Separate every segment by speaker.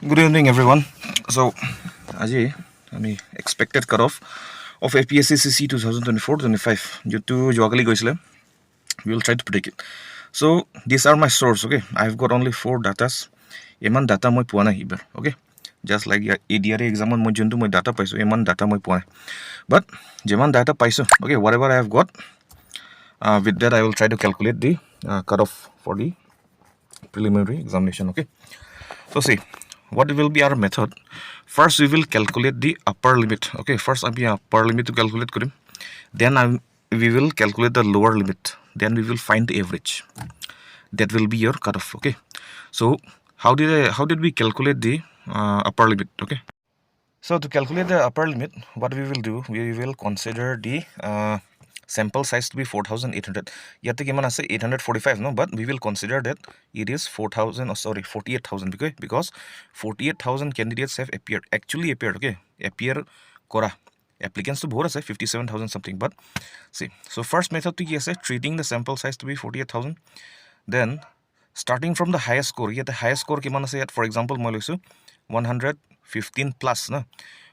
Speaker 1: Good evening, everyone. So, Ajay, expected cutoff of APSC CCE 2024-25. Due to Jogali Goisle, we will try to predict it. So, these are my source. Okay, I've got only 4 datas. Eman data moi puana hiber. Okay, just like ADR exam on moi juntu moi data paiso. Eman data moi puana. But jeman data paiso. Okay, whatever I have got, with that I will try to calculate the cutoff for the preliminary examination. Okay. So see, what will be our method? First, we will calculate the upper limit. Okay, first we upper limit to calculate krim. Then we will calculate the lower limit. Then we will find the average. That will be your cutoff. Okay. So how did we calculate the upper limit? Okay. So to calculate the upper limit, what we will do, we will consider the sample size to be 4,800. Yet again, I say 845, no, but we will consider that it is 48,000 because 48,000 candidates have actually appeared. Okay, appear kora applicants to board 57,000 something. But see, so first method to say treating the sample size to be 48,000. Then starting from the highest score, yet the highest score kiman say at, for example, moi 115 plus na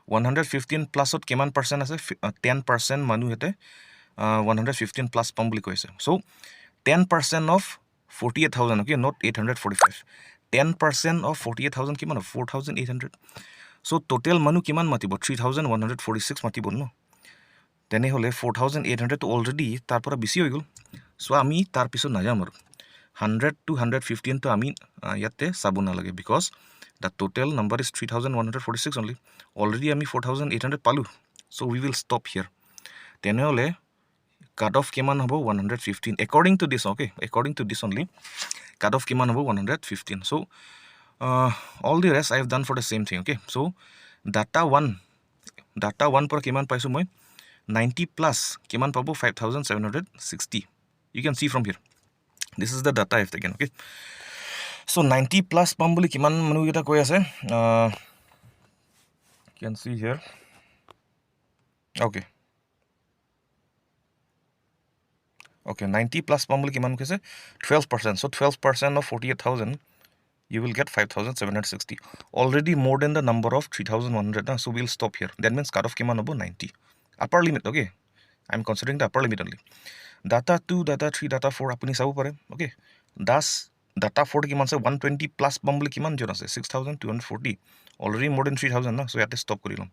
Speaker 1: 115 plus ot kiman percent ase 10% manu hete 115 plus pam boli koise. So 10% of 48,000, okay, not 845. 10% of 48,000 kiman of 4,800. So total manu kiman matibo 3,146 matibo no. Tene hole 4,800 to already tarpora bisi hoi gol. So ami tar piso najam aru 100 to 115 to ami yatte sabuna lage because the total number is 3,146 only. Already ami 4,800 palu. So we will stop here. Tene hole cutoff kiman hobo 115 according to this. Okay, according to this only cutoff kiman hobo 115. So all the rest I have done for the same thing. Okay, so data 1 por kiman paisu moi 90 plus kiman pabo 5,760. You can see from here. This is the data I have taken. Okay, so 90 plus pambuli kiman manu kita koi ase you can see here. Okay, 90 plus pambuli kiman koi ase 12%. So 12% of 48,000 you will get 5,760. Already more than the number of 3,100. So we'll stop here. That means cutoff kiman hobo 90. Upper limit. Okay, I'm considering the upper limit only. Data 2, data 3, data 4 apuni sabu pare. Okay, das data 4 kiman se 120 plus pambuli kiman jon ase 6,240. Already more than 3,000 na. So yate stop korilom.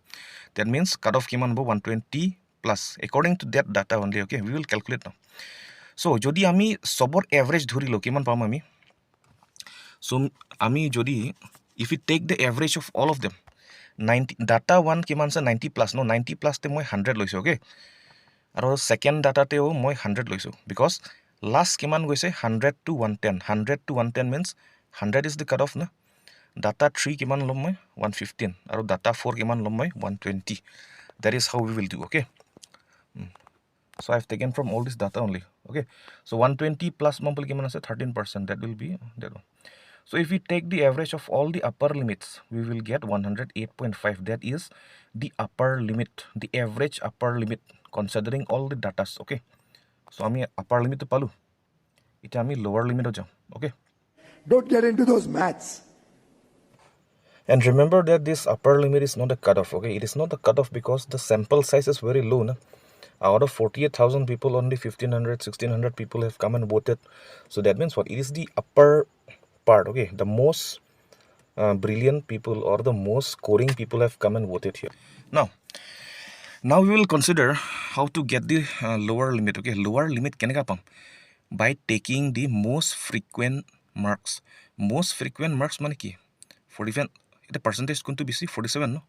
Speaker 1: That means cutoff kiman hobo 120 plus. According to that data only. Okay, we will calculate now. So jodi ami sobor average dhurilo kiman pam ami. So ami jodi if we take the average of all of them 90 data 1 kiman se 90 plus no 90 plus te moi 100 loiso. Okay, aro second data teo moi 100 loiso because last kiman goise 100 to 110. 100 to 110 means 100 is the cutoff na. Data 3 kiman lom moi 115 aro data 4 kiman lom moi 120. That is how we will do. Okay, so I've taken from all this data only. Okay, so 120 plus mumble kiman ase 13%. That will be that one. So if we take the average of all the upper limits, we will get 108.5. That is the upper limit, the average upper limit considering all the datas. Okay, so ami upper limit to palu. Ita ami lower limit ho jam. Okay,
Speaker 2: don't get into those maths.
Speaker 1: And remember that this upper limit is not a cutoff. Okay, it is not a cutoff because the sample size is very low. Na? Out of 48,000 people, only 1,500, 1,600 people have come and voted. So that means what? It is the upper part. Okay, the most brilliant people or the most scoring people have come and voted here. Now we will consider how to get the lower limit. Okay, lower limit keneka pam by taking the most frequent marks. Most frequent marks mane ki 47. The percentage kuntu bisi 47 no.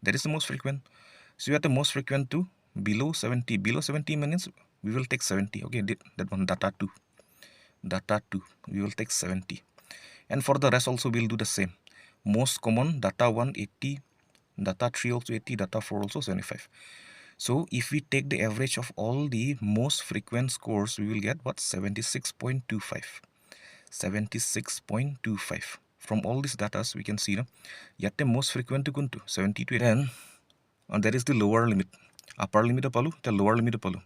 Speaker 1: That is the most frequent. So you have the most frequent to below 70. Below 70 means we will take 70. Okay, that one data 2. Data 2 we will take 70. And for the rest also we'll do the same. Most common data 1 80, data 3 also 80, data 4 also 75. So if we take the average of all the most frequent scores, we will get what? 76.25. 76.25. From all these data we can see yet the most frequent to kuntu 70 to 80. Then that is the lower limit. Upper limit palu, the lower limit palu.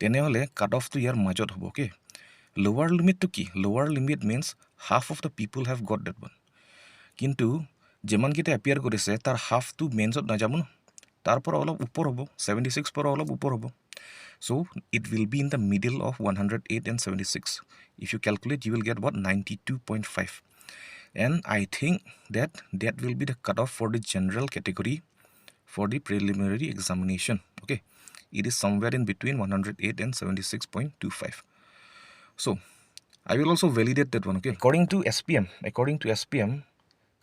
Speaker 1: Tene hole cutoff to year majot hobo. Okay, lower limit to ki lower limit means half of the people have got that one. Kintu যিমানকেইটা appear কৰিছে তাৰ হাফটো মেইনছত নাযাব ন, তাৰ পৰা অলপ ওপৰ হ'ব, 76 পৰা অলপ ওপৰ হ'ব। So it will be in the middle of 108 and 76. If you calculate, you will get what, 92.5. And I think that will be the cutoff for the general category for the preliminary examination. Okay, it is somewhere in between 108 and 76.25. So I will also validate that one. Okay, according to SPM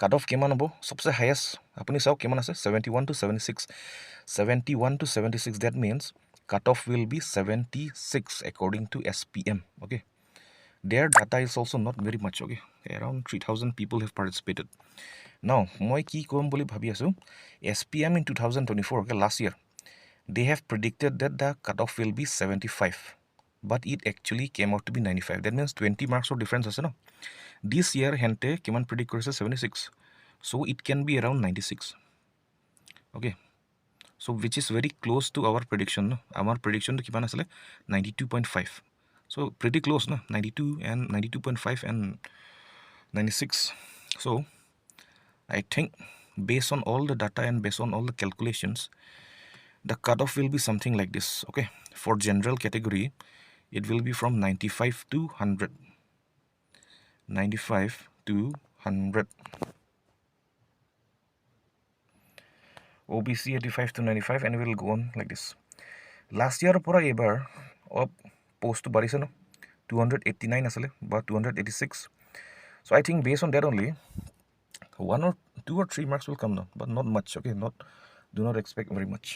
Speaker 1: cutoff কিমান হ'ব সবচে highest আপুনি চাওক কিমান আছে 71 to 76. 71 to 76, that means cutoff will be 76 according to SPM. Okay, their data is also not very much. Okay, around 3000 people have participated. Now মই কি কৰিম বুলি ভাবি আছো, SPM in 2024, okay, last year they have predicted that the cutoff will be 75, but it actually came out to be 95. That means 20 marks of difference আছে ন. This year হেনতে কিমান predict কৰিছে 76, so it can be around 96. Okay, so which is very close to our prediction no. Our prediction to kiman asale 92.5, so pretty close no, 92 and 92.5 and 96. So I think based on all the data and based on all the calculations, the cutoff will be something like this. Okay, for general category it will be from 95 to 100. 95 to 100. OBC 85 to 95, and we will go on like this. Last year pura ebar up post to barise no 289 asale but 286. So I think based on that only 1 or 2 or 3 marks will come now, but not much. Okay, do not expect very much.